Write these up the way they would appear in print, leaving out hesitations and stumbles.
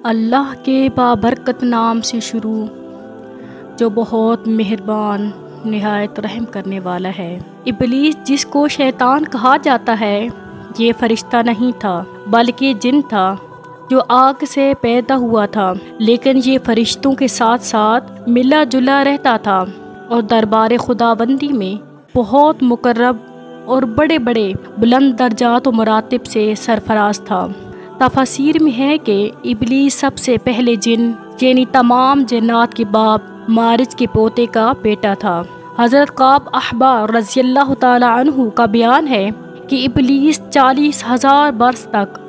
اللہ کے بابرکت نام سے شروع جو بہت مہربان نہایت رحم کرنے والا ہے۔ ابلیس جس کو شیطان کہا جاتا ہے یہ فرشتہ نہیں تھا بلکہ جن تھا جو آگ سے پیدا ہوا تھا، لیکن یہ فرشتوں کے ساتھ ساتھ ملا جلا رہتا تھا اور دربار خداوندی میں بہت مقرب اور بڑے بڑے بلند درجات و مراتب سے سرفراز تھا۔ تفاسیر میں ہے کہ ابلیس سب سے پہلے جن یعنی تمام جنات کے باپ مارج کے پوتے کا بیٹا تھا۔ حضرت کعب احبار رضی اللہ تعالی عنہ کا بیان ہے کہ ابلیس 40,000 برس تک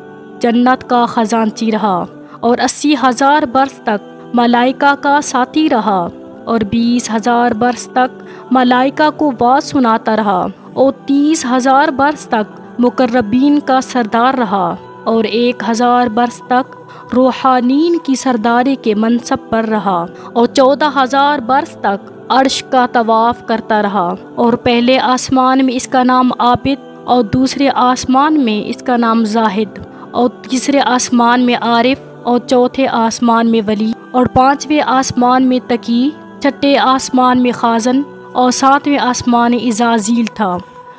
جنت کا خزانچی رہا اور 80,000 برس تک ملائکہ کا ساتھی رہا اور 20,000 برس تک ملائکہ کو واعظ سناتا رہا اور 30,000 برس تک مقربین کا سردار رہا اور 1,000 برس تک روحانین کی سرداری کے منصب پر رہا اور 14,000 برس تک عرش کا طواف کرتا رہا، اور پہلے آسمان میں اس کا نام عابد اور دوسرے آسمان میں اس کا نام زاہد اور تیسرے آسمان میں عارف اور چوتھے آسمان میں ولی اور 5ویں آسمان میں تقی، چھٹے آسمان میں خازن اور 7ویں آسمان عزازیل تھا،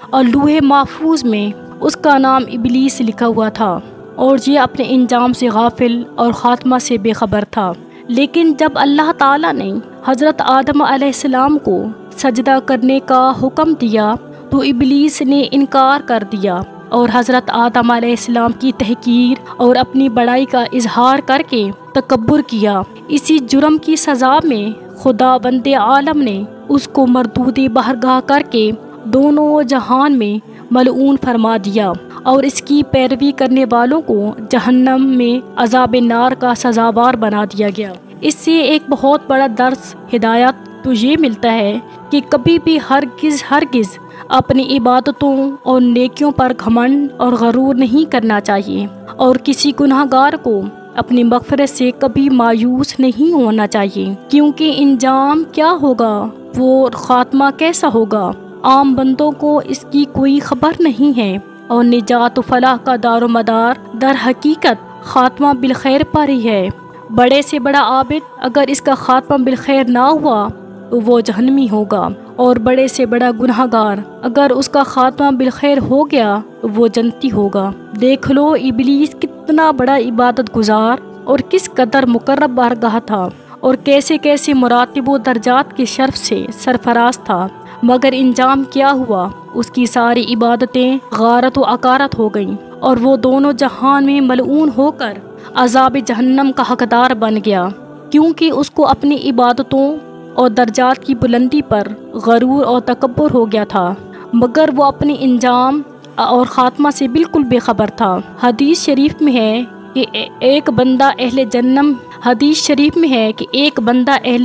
اور لوح محفوظ میں اس کا نام ابلیس لکھا ہوا تھا، اور یہ اپنے انجام سے غافل اور خاتمہ سے بے خبر تھا۔ لیکن جب اللہ تعالیٰ نے حضرت آدم علیہ السلام کو سجدہ کرنے کا حکم دیا تو ابلیس نے انکار کر دیا اور حضرت آدم علیہ السلام کی تحقیر اور اپنی بڑائی کا اظہار کر کے تکبر کیا۔ اسی جرم کی سزا میں خداوند عالم نے اس کو مردود بارگاہ کر کے دونوں جہان میں ملعون فرما دیا اور اس کی پیروی کرنے والوں کو جہنم میں عذاب نار کا سزاوار بنا دیا گیا۔ اس سے ایک بہت بڑا درس ہدایت تو یہ ملتا ہے کہ کبھی بھی ہرگز اپنی عبادتوں اور نیکیوں پر گھمنڈ اور غرور نہیں کرنا چاہیے، اور کسی گناہ گار کو اپنی مغفرت سے کبھی مایوس نہیں ہونا چاہیے، کیونکہ انجام کیا ہوگا، وہ خاتمہ کیسا ہوگا، عام بندوں کو اس کی کوئی خبر نہیں ہے، اور نجات و فلاح کا دار و مدار در حقیقت خاتمہ بالخیر پر ہی ہے۔ بڑے سے بڑا عابد اگر اس کا خاتمہ بالخیر نہ ہوا تو وہ جہنمی ہوگا، اور بڑے سے بڑا گناہ گار اگر اس کا خاتمہ بالخیر ہو گیا تو وہ جنتی ہوگا۔ دیکھ لو ابلیس کتنا بڑا عبادت گزار اور کس قدر مقرب بارگاہ تھا، اور کیسے کیسے مراتب و درجات کے شرف سے سرفراز تھا، مگر انجام کیا ہوا، اس کی ساری عبادتیں غارت و عقارت ہو گئیں، اور وہ دونوں جہان میں ملعون ہو کر عذاب جہنم کا حقدار بن گیا، کیونکہ اس کو اپنی عبادتوں اور درجات کی بلندی پر غرور اور تکبر ہو گیا تھا، مگر وہ اپنی انجام اور خاتمہ سے بالکل بے خبر تھا۔ حدیث شریف میں ہے کہ ایک بندہ اہل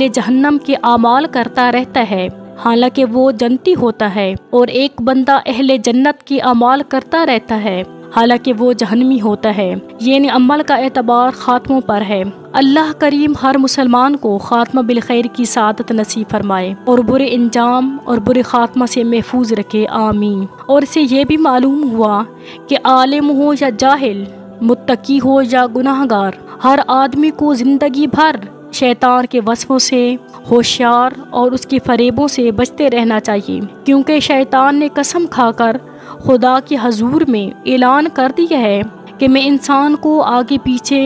جہنم کے اعمال کرتا رہتا ہے حالانکہ وہ جنتی ہوتا ہے، اور ایک بندہ اہل جنت کے اعمال کرتا رہتا ہے حالانکہ وہ جہنمی ہوتا ہے، یعنی عمل کا اعتبار خاتموں پر ہے۔ اللہ کریم ہر مسلمان کو خاتمہ بالخیر کی سعادت نصیب فرمائے اور برے انجام اور برے خاتمہ سے محفوظ رکھے، آمین۔ اور اسے یہ بھی معلوم ہوا کہ عالم ہو یا جاہل، متقی ہو یا گناہ گار، ہر آدمی کو زندگی بھر شیطان کے وسوسوں سے ہوشیار اور اس کے فریبوں سے بچتے رہنا چاہیے، کیونکہ شیطان نے قسم کھا کر خدا کے حضور میں اعلان کر دیا ہے کہ میں انسان کو آگے پیچھے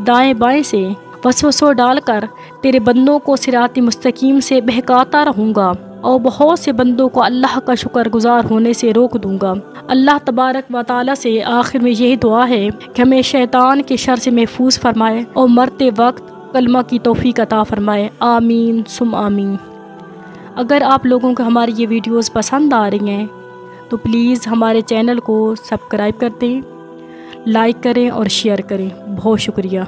دائیں بائیں سے وسوسوں ڈال کر تیرے بندوں کو صراط مستقیم سے بہکاتا رہوں گا، اور بہت سے بندوں کو اللہ کا شکر گزار ہونے سے روک دوں گا۔ اللہ تبارک و تعالیٰ سے آخر میں یہی دعا ہے کہ ہمیں شیطان کے شر سے محفوظ فرمائے اور مرتے وقت کلمہ کی توفیق عطا فرمائے، آمین ثم آمین۔ اگر آپ لوگوں کو ہماری یہ ویڈیوز پسند آ رہی ہیں تو پلیز ہمارے چینل کو سبسکرائب کر دیں، لائک کریں اور شیئر کریں۔ بہت شکریہ۔